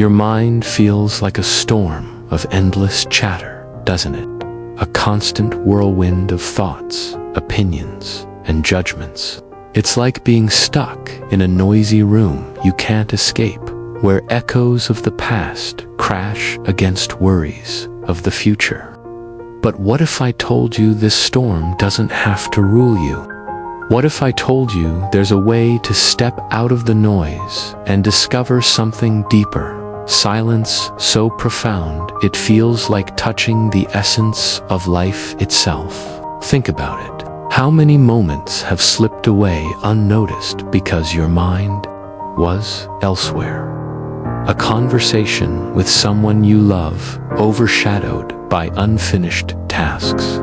Your mind feels like a storm of endless chatter, doesn't it? A constant whirlwind of thoughts, opinions, and judgments. It's like being stuck in a noisy room you can't escape, where echoes of the past crash against worries of the future. But what if I told you this storm doesn't have to rule you? What if I told you there's a way to step out of the noise and discover something deeper? Silence so profound it feels like touching the essence of life itself. Think about it. How many moments have slipped away unnoticed because your mind was elsewhere? A conversation with someone you love overshadowed by unfinished tasks.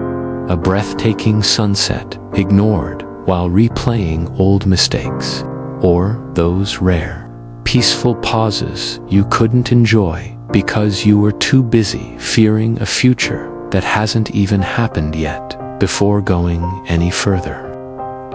A breathtaking sunset ignored while replaying old mistakes. Or those rare, peaceful pauses you couldn't enjoy because you were too busy fearing a future that hasn't even happened yet before going any further.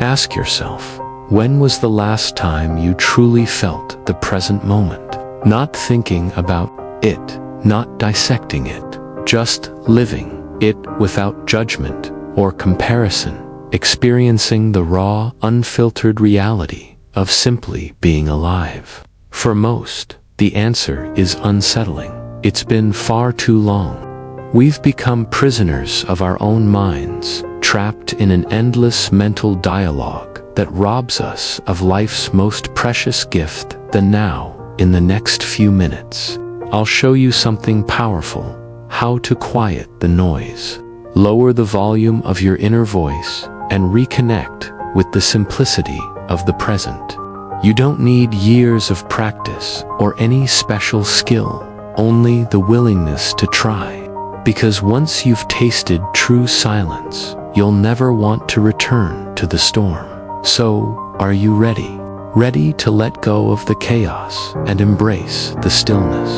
Ask yourself, when was the last time you truly felt the present moment? Not thinking about it, not dissecting it, just living it without judgment or comparison, experiencing the raw, unfiltered reality of simply being alive. For most, the answer is unsettling. It's been far too long. We've become prisoners of our own minds, trapped in an endless mental dialogue that robs us of life's most precious gift, the now. In the next few minutes, I'll show you something powerful: how to quiet the noise, lower the volume of your inner voice, and reconnect with the simplicity of the present. You don't need years of practice or any special skill, only the willingness to try. Because once you've tasted true silence, you'll never want to return to the storm. So, are you ready? Ready to let go of the chaos and embrace the stillness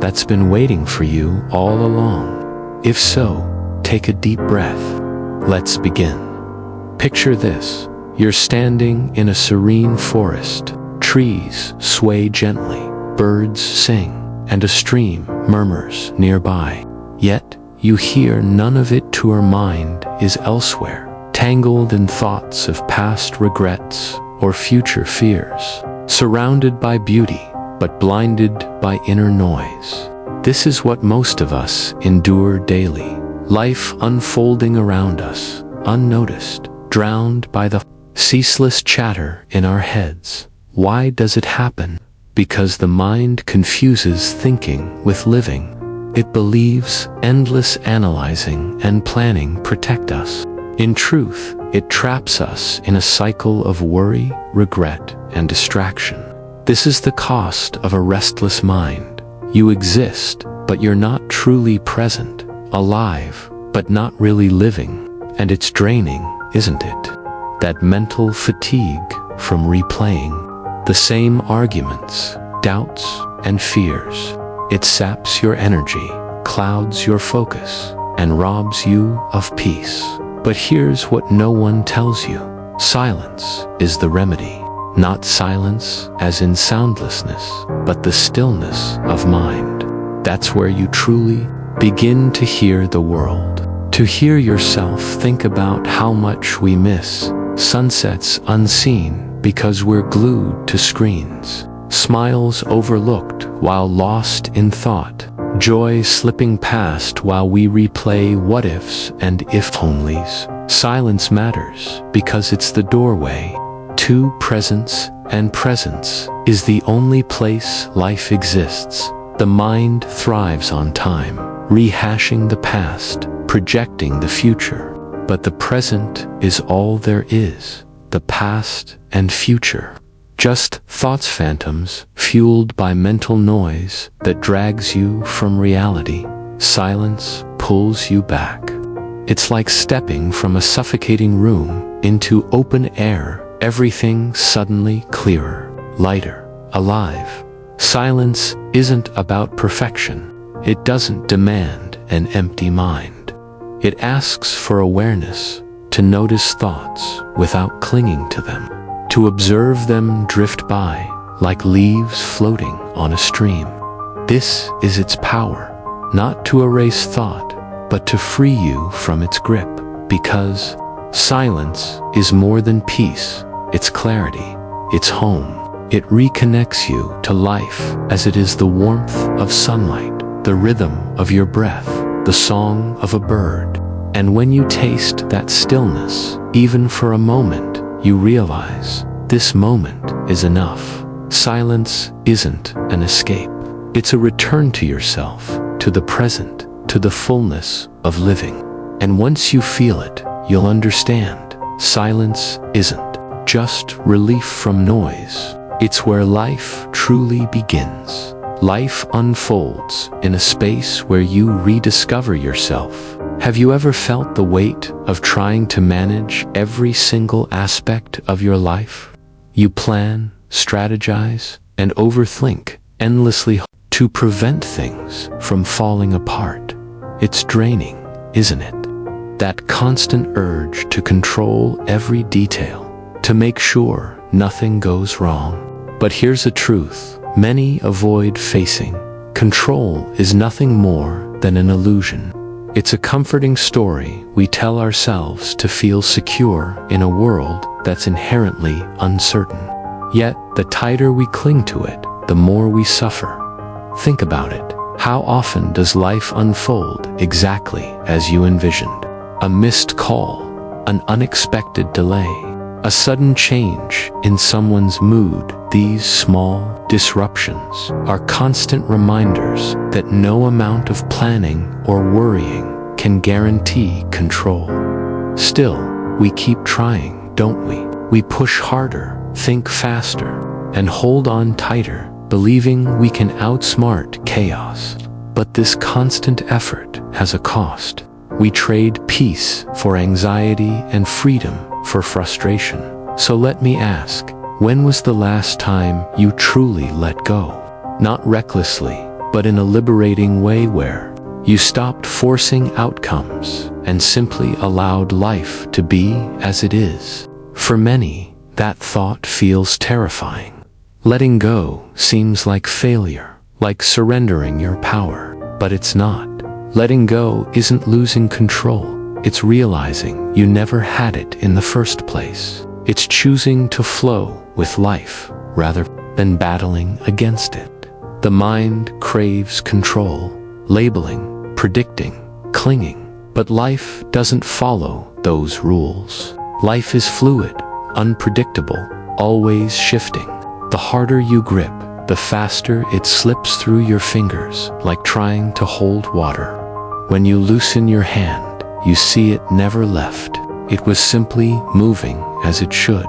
that's been waiting for you all along? If so, take a deep breath. Let's begin. Picture this. You're standing in a serene forest. Trees sway gently, birds sing, and a stream murmurs nearby. Yet, you hear none of it. Your mind is elsewhere, tangled in thoughts of past regrets or future fears, surrounded by beauty, but blinded by inner noise. This is what most of us endure daily. Life unfolding around us, unnoticed, drowned by the ceaseless chatter in our heads. Why does it happen? Because the mind confuses thinking with living. It believes endless analyzing and planning protect us. In truth, it traps us in a cycle of worry, regret, and distraction. This is the cost of a restless mind. You exist, but you're not truly present, alive, but not really living. And it's draining, isn't it? That mental fatigue from replaying the same arguments, doubts, and fears. It saps your energy, clouds your focus, and robs you of peace. But here's what no one tells you. Silence is the remedy. Not silence as in soundlessness, but the stillness of mind. That's where you truly begin to hear the world. To hear yourself. Think about how much we miss sunsets unseen because we're glued to screens. Smiles overlooked while lost in thought. Joy slipping past while we replay what-ifs and if-onlys. Silence matters because it's the doorway to presence, and presence is the only place life exists. The mind thrives on time, rehashing the past, projecting the future. But the present is all there is. The past and future, just thoughts phantoms fueled by mental noise that drags you from reality. Silence pulls you back. It's like stepping from a suffocating room into open air, everything suddenly clearer, lighter, alive. Silence isn't about perfection. It doesn't demand an empty mind. It asks for awareness, to notice thoughts without clinging to them, to observe them drift by like leaves floating on a stream. This is its power, not to erase thought, but to free you from its grip, because silence is more than peace, it's clarity, it's home. It reconnects you to life as it is the warmth of sunlight, the rhythm of your breath, the song of a bird. And when you taste that stillness, even for a moment, you realize this moment is enough. Silence isn't an escape. It's a return to yourself, to the present, to the fullness of living. And once you feel it, you'll understand. Silence isn't just relief from noise. It's where life truly begins. Life unfolds in a space where you rediscover yourself. Have you ever felt the weight of trying to manage every single aspect of your life? You plan, strategize, and overthink endlessly to prevent things from falling apart. It's draining, isn't it? That constant urge to control every detail, to make sure nothing goes wrong. But here's the truth many avoid facing. Control is nothing more than an illusion. It's a comforting story we tell ourselves to feel secure in a world that's inherently uncertain. Yet, the tighter we cling to it, the more we suffer. Think about it. How often does life unfold exactly as you envisioned? A missed call, an unexpected delay, a sudden change in someone's mood. These small disruptions are constant reminders that no amount of planning or worrying can guarantee control. Still, we keep trying, don't we? We push harder, think faster, and hold on tighter, believing we can outsmart chaos. But this constant effort has a cost. We trade peace for anxiety and freedom for frustration. So let me ask, when was the last time you truly let go? Not recklessly, but in a liberating way where you stopped forcing outcomes and simply allowed life to be as it is. For many, that thought feels terrifying. Letting go seems like failure, like surrendering your power, but it's not. Letting go isn't losing control. It's realizing you never had it in the first place. It's choosing to flow with life rather than battling against it. The mind craves control, labeling, predicting, clinging, but life doesn't follow those rules. Life is fluid, unpredictable, always shifting. The harder you grip, the faster it slips through your fingers, like trying to hold water. When you loosen your hand, you see it never left. It was simply moving as it should.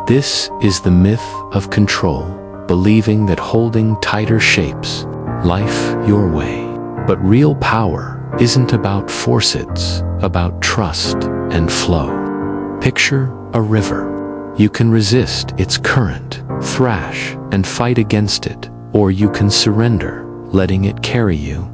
This is the myth of control, believing that holding tighter shapes life your way. But real power isn't about force, it's about trust and flow. Picture a river. You can resist its current, thrash and fight against it, or you can surrender, letting it carry you.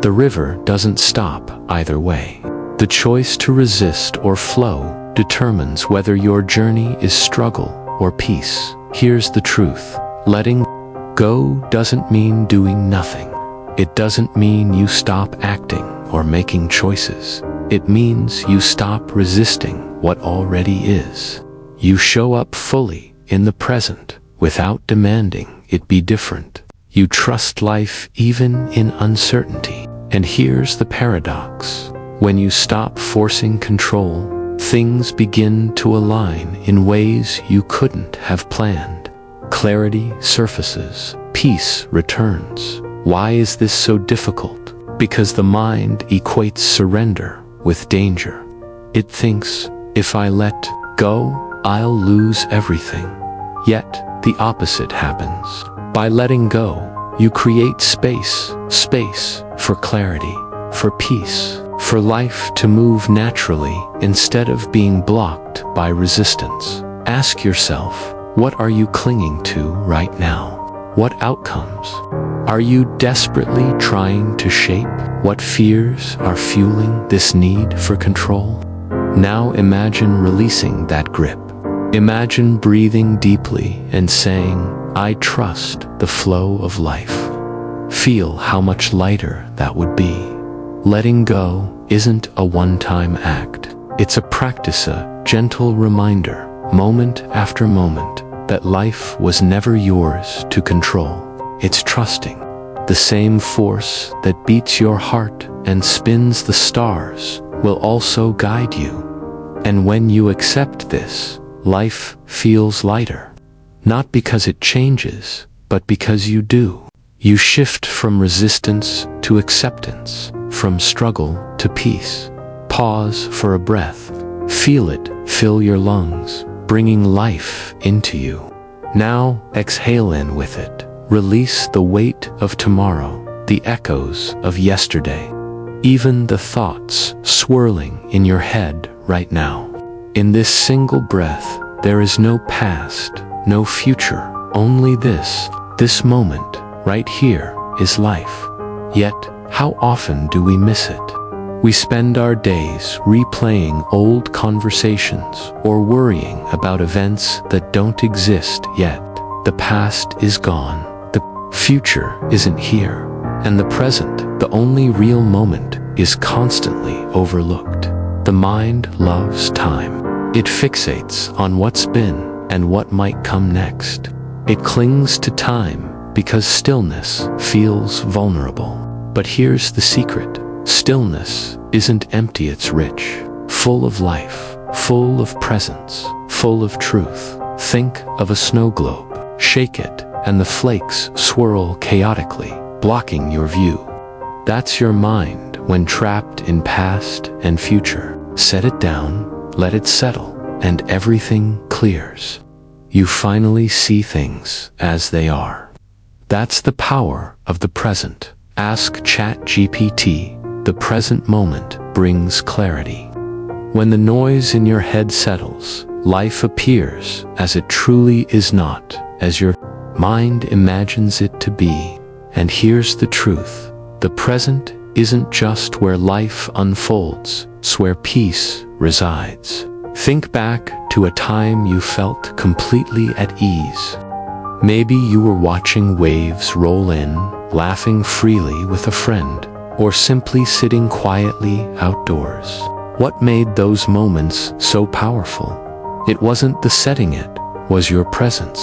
The river doesn't stop either way. The choice to resist or flow determines whether your journey is struggle or peace. Here's the truth. Letting go doesn't mean doing nothing. It doesn't mean you stop acting or making choices. It means you stop resisting what already is. You show up fully in the present without demanding it be different. You trust life even in uncertainty. And here's the paradox. When you stop forcing control, things begin to align in ways you couldn't have planned. Clarity surfaces, peace returns. Why is this so difficult? Because the mind equates surrender with danger. It thinks, if I let go, I'll lose everything. Yet, the opposite happens. By letting go, you create space for clarity, for peace, for life to move naturally instead of being blocked by resistance. Ask yourself, what are you clinging to right now? What outcomes are you desperately trying to shape? What fears are fueling this need for control? Now imagine releasing that grip. Imagine breathing deeply and saying, I trust the flow of life. Feel how much lighter that would be. Letting go isn't a one-time act. It's a practice, a gentle reminder, moment after moment, that life was never yours to control. It's trusting the same force that beats your heart and spins the stars will also guide you. And when you accept this, life feels lighter. Not because it changes, but because you do. You shift from resistance to acceptance, from struggle to peace. Pause for a breath. Feel it fill your lungs, bringing life into you. Now exhale in with it. Release the weight of tomorrow, the echoes of yesterday, even the thoughts swirling in your head right now. In this single breath, there is no past, no future, only this moment, right here, is life. Yet, how often do we miss it? We spend our days replaying old conversations or worrying about events that don't exist yet. The past is gone. The future isn't here. And the present, the only real moment, is constantly overlooked. The mind loves time. It fixates on what's been and what might come next. It clings to time because stillness feels vulnerable. But here's the secret. Stillness isn't empty, it's rich, full of life, full of presence, full of truth. Think of a snow globe. Shake it, and the flakes swirl chaotically, blocking your view. That's your mind when trapped in past and future. Set it down, let it settle, and everything clears. You finally see things as they are. That's the power of the present. Ask ChatGPT. The present moment brings clarity. When the noise in your head settles, life appears as it truly is, not as your mind imagines it to be. And here's the truth. The present isn't just where life unfolds, it's where peace resides. Think back to a time you felt completely at ease. Maybe you were watching waves roll in, laughing freely with a friend, or simply sitting quietly outdoors. What made those moments so powerful? It wasn't the setting, it was your presence.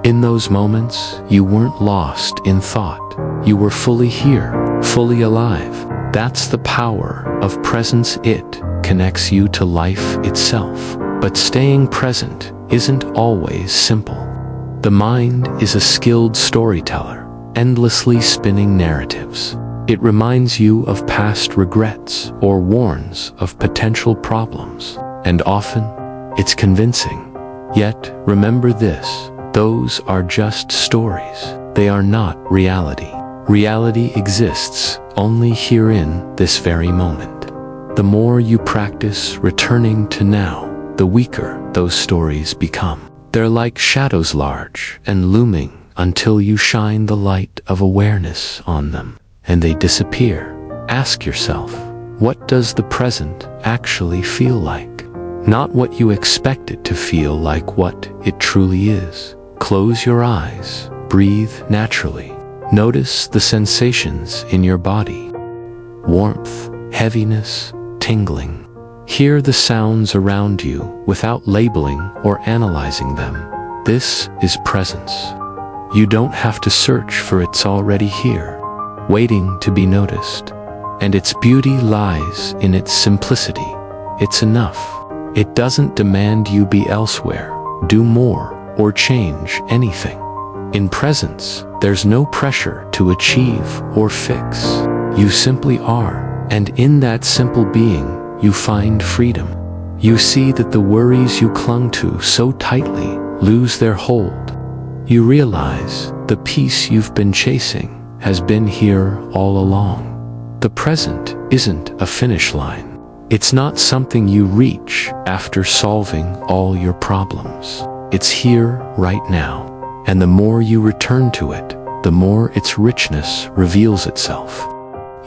In those moments, you weren't lost in thought. You were fully here, fully alive. That's the power of presence. It connects you to life itself. But staying present isn't always simple. The mind is a skilled storyteller, endlessly spinning narratives. It reminds you of past regrets or warns of potential problems, and often it's convincing. Yet, remember this, those are just stories. They are not reality. Reality exists only here in this very moment. The more you practice returning to now, the weaker those stories become. They're like shadows, large and looming, until you shine the light of awareness on them, and they disappear. Ask yourself, what does the present actually feel like? Not what you expect it to feel like, what it truly is. Close your eyes, breathe naturally. Notice the sensations in your body. Warmth, heaviness, tingling. Hear the sounds around you without labeling or analyzing them. This is presence. You don't have to search for it, it's already here, waiting to be noticed. And its beauty lies in its simplicity. It's enough. It doesn't demand you be elsewhere, do more, or change anything. In presence, there's no pressure to achieve or fix. You simply are, and in that simple being, you find freedom. You see that the worries you clung to so tightly lose their hold. You realize the peace you've been chasing has been here all along. The present isn't a finish line. It's not something you reach after solving all your problems. It's here right now. And the more you return to it, the more its richness reveals itself.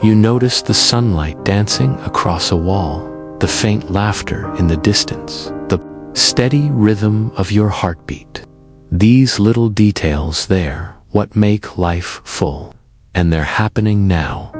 You notice the sunlight dancing across a wall, the faint laughter in the distance, the steady rhythm of your heartbeat. These little details, they're what make life full. and they're happening now.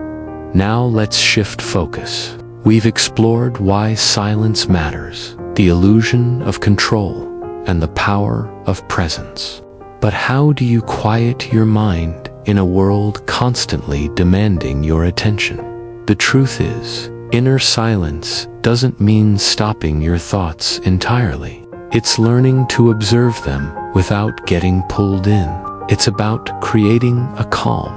Now let's shift focus. We've explored why silence matters, the illusion of control, and the power of presence. But how do you quiet your mind in a world constantly demanding your attention? The truth is, inner silence doesn't mean stopping your thoughts entirely. It's learning to observe them without getting pulled in. It's about creating a calm,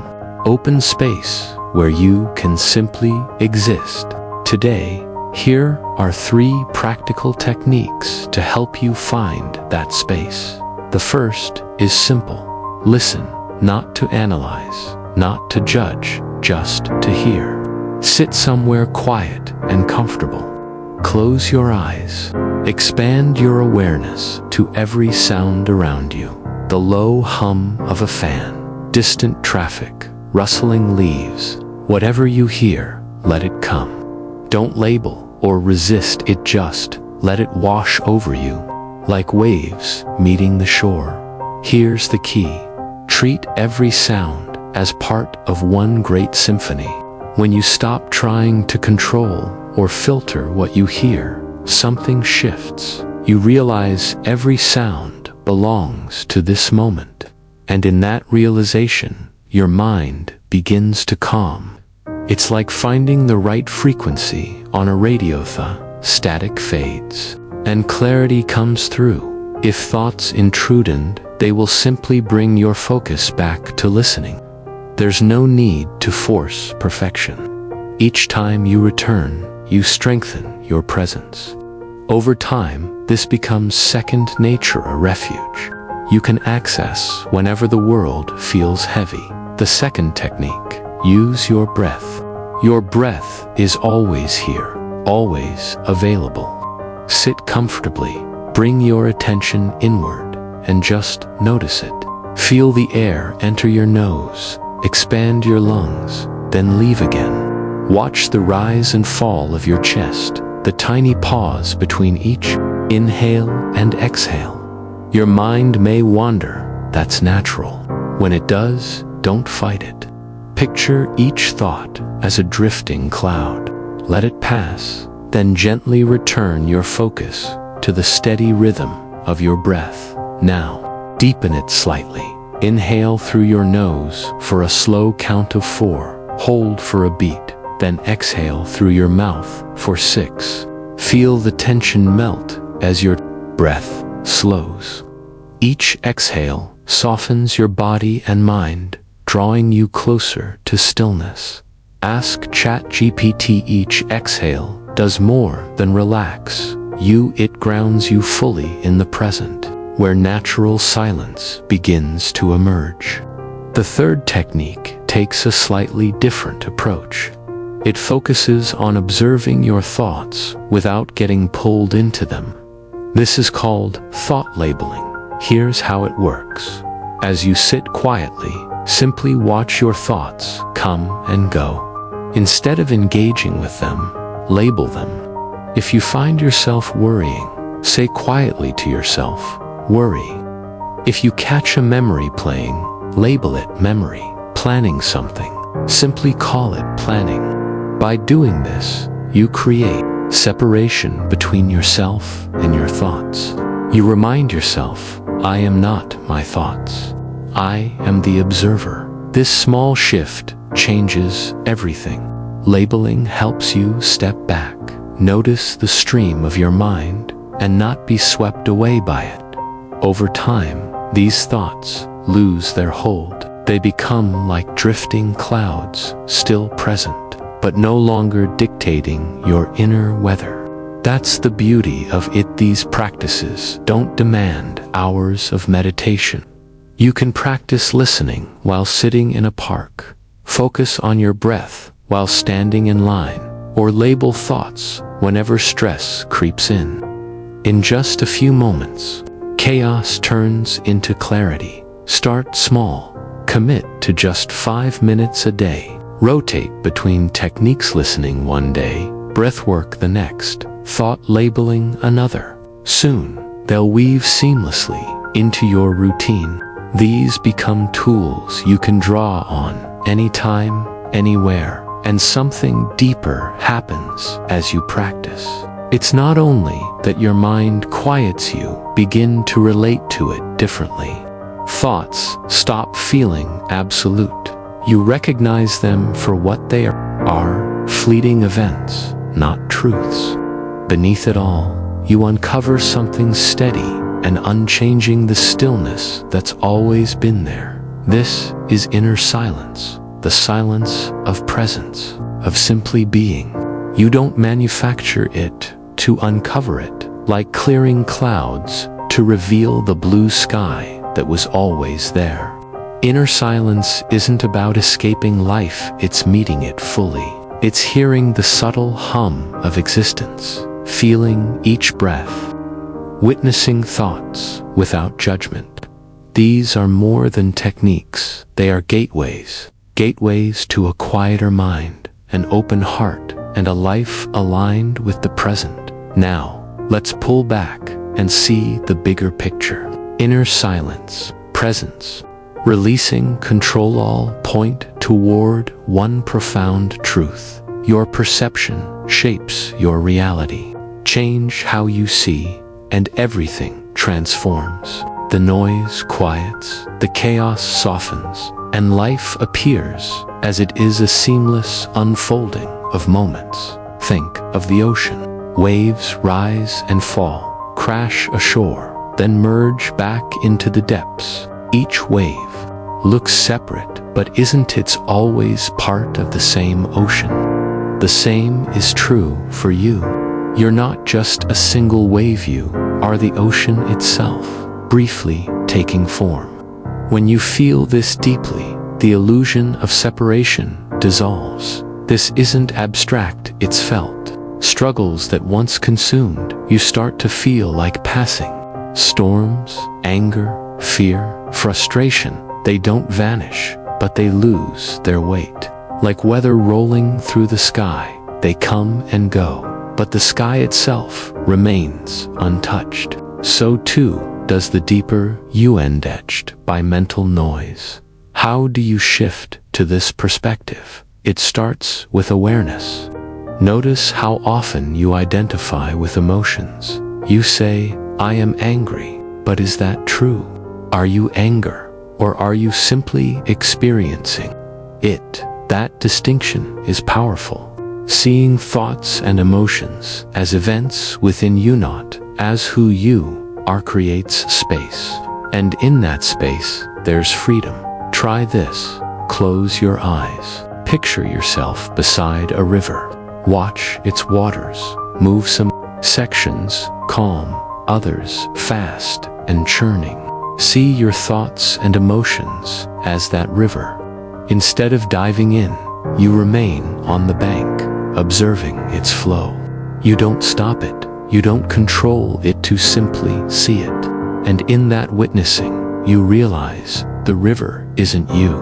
open space where you can simply exist. Today, here are 3 practical techniques to help you find that space. The first is simple. Listen, not to analyze, not to judge, just to hear. Sit somewhere quiet and comfortable. Close your eyes. Expand your awareness to every sound around you. The low hum of a fan, distant traffic, rustling leaves. Whatever you hear, let it come. Don't label or resist it, just let it wash over you, like waves meeting the shore. Here's the key. Treat every sound as part of one great symphony. When you stop trying to control or filter what you hear, something shifts. You realize every sound belongs to this moment. And in that realization, your mind begins to calm. It's like finding the right frequency on a radio. Static fades, and clarity comes through. If thoughts intrude, they will simply bring your focus back to listening. There's no need to force perfection. Each time you return, you strengthen your presence. Over time, this becomes second nature, a refuge you can access whenever the world feels heavy. The second technique, use your breath. Your breath is always here, always available. Sit comfortably, bring your attention inward, and just notice it. Feel the air enter your nose, expand your lungs, then leave again. Watch the rise and fall of your chest, the tiny pause between each inhale and exhale. Your mind may wander, that's natural. When it does, don't fight it. Picture each thought as a drifting cloud. Let it pass, then gently return your focus to the steady rhythm of your breath. Now, deepen it slightly. Inhale through your nose for a slow count of 4, hold for a beat, then exhale through your mouth for 6. Feel the tension melt as your breath slows. Each exhale softens your body and mind, drawing you closer to stillness. Ask ChatGPT, each exhale does more than relax you, it grounds you fully in the present, where natural silence begins to emerge. The third technique takes a slightly different approach. It focuses on observing your thoughts without getting pulled into them. This is called thought labeling. Here's how it works. As you sit quietly, simply watch your thoughts come and go. Instead of engaging with them, label them. If you find yourself worrying, say quietly to yourself, worry. If you catch a memory playing, label it memory. Planning something, simply call it planning. By doing this, you create separation between yourself and your thoughts. You remind yourself, I am not my thoughts. I am the observer. This small shift changes everything. Labeling helps you step back, notice the stream of your mind, and not be swept away by it. Over time, these thoughts lose their hold. They become like drifting clouds, still present, but no longer dictating your inner weather. That's the beauty of it. These practices don't demand hours of meditation. You can practice listening while sitting in a park, focus on your breath while standing in line, or label thoughts whenever stress creeps in. In just a few moments, chaos turns into clarity. Start small. Commit to just 5 minutes a day. Rotate between techniques: listening one day, breathwork the next, thought labeling another. Soon, they'll weave seamlessly into your routine. These become tools you can draw on anytime, anywhere, and something deeper happens as you practice. It's not only that your mind quiets you, begin to relate to it differently. Thoughts stop feeling absolute. You recognize them for what they are, fleeting events, not truths. Beneath it all, you uncover something steady and unchanging, the stillness that's always been there. This is inner silence, the silence of presence, of simply being. You don't manufacture it to uncover it, like clearing clouds to reveal the blue sky that was always there. Inner silence isn't about escaping life, it's meeting it fully. It's hearing the subtle hum of existence, feeling each breath, witnessing thoughts without judgment. These are more than techniques, they are gateways to a quieter mind, an open heart, and a life aligned with the present. Now, let's pull back and see the bigger picture. Inner silence, presence, releasing control, all point toward one profound truth. Your perception shapes your reality. Change how you see, and everything transforms. The noise quiets, the chaos softens, and life appears as it is, a seamless unfolding of moments. Think of the ocean. Waves rise and fall, crash ashore, then merge back into the depths. Each wave looks separate, but isn't it always part of the same ocean? The same is true for you. You're not just a single wave, you are the ocean itself, briefly taking form. When you feel this deeply, the illusion of separation dissolves. This isn't abstract, it's felt. Struggles that once consumed, you start to feel like passing. Storms, anger, fear, frustration, they don't vanish, but they lose their weight. Like weather rolling through the sky, they come and go, but the sky itself remains untouched. So too does the deeper you end, etched by mental noise. How do you shift to this perspective? It starts with awareness. Notice how often you identify with emotions. You say, I am angry, but is that true? Are you anger, or are you simply experiencing it? That distinction is powerful. Seeing thoughts and emotions as events within you, not as who you are, creates space. And in that space, there's freedom. Try this. Close your eyes. Picture yourself beside a river. Watch its waters move, some sections calm, others fast and churning. See your thoughts and emotions as that river. Instead of diving in, you remain on the bank, observing its flow. You don't stop it, you don't control it, to simply see it. And in that witnessing, you realize the river isn't you.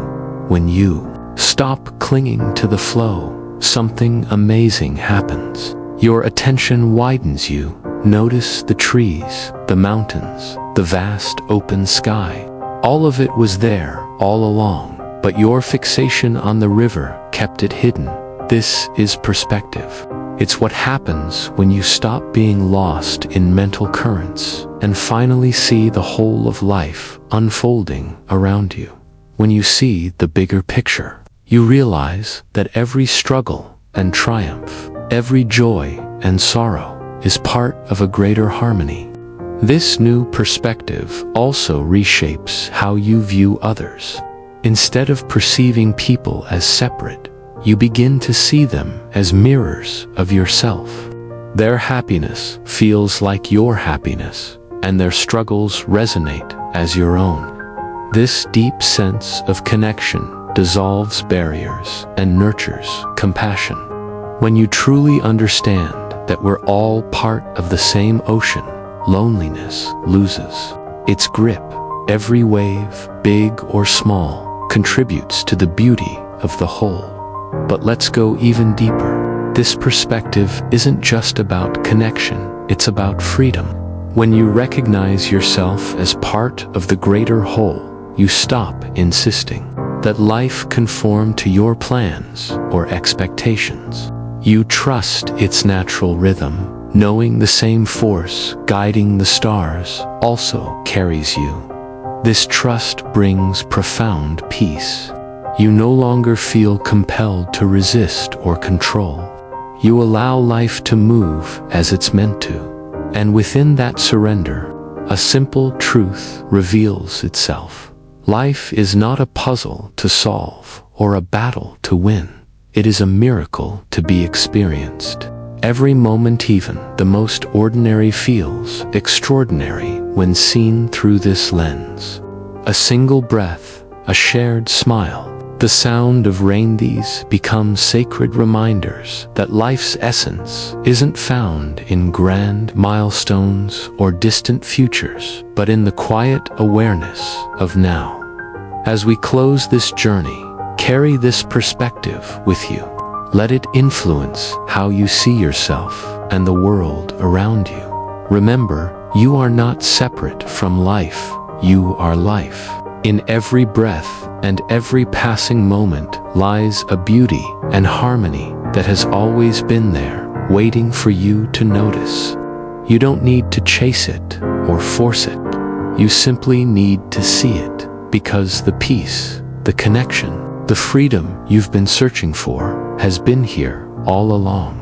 When you stop clinging to the flow, something amazing happens. Your attention widens. You notice the trees, the mountains, the vast open sky. All of it was there all along, but your fixation on the river kept it hidden. This is perspective. It's what happens when you stop being lost in mental currents and finally see the whole of life unfolding around you. When you see the bigger picture, you realize that every struggle and triumph, every joy and sorrow is part of a greater harmony. This new perspective also reshapes how you view others. Instead of perceiving people as separate, you begin to see them as mirrors of yourself. Their happiness feels like your happiness, and their struggles resonate as your own. This deep sense of connection dissolves barriers and nurtures compassion. When you truly understand that we're all part of the same ocean, loneliness loses its grip. Every wave, big or small, contributes to the beauty of the whole. But let's go even deeper. This perspective isn't just about connection, it's about freedom. When you recognize yourself as part of the greater whole, you stop insisting that life conform to your plans or expectations. You trust its natural rhythm, knowing the same force guiding the stars also carries you. This trust brings profound peace. You no longer feel compelled to resist or control. You allow life to move as it's meant to. And within that surrender, a simple truth reveals itself. Life is not a puzzle to solve or a battle to win. It is a miracle to be experienced. Every moment, even the most ordinary, feels extraordinary when seen through this lens. A single breath, a shared smile, the sound of rain, these become sacred reminders that life's essence isn't found in grand milestones or distant futures, but in the quiet awareness of now. As we close this journey, carry this perspective with you. Let it influence how you see yourself and the world around you. Remember, you are not separate from life. You are life. In every breath and every passing moment lies a beauty and harmony that has always been there, waiting for you to notice. You don't need to chase it or force it. You simply need to see it, because the peace, the connection, the freedom you've been searching for has been here all along.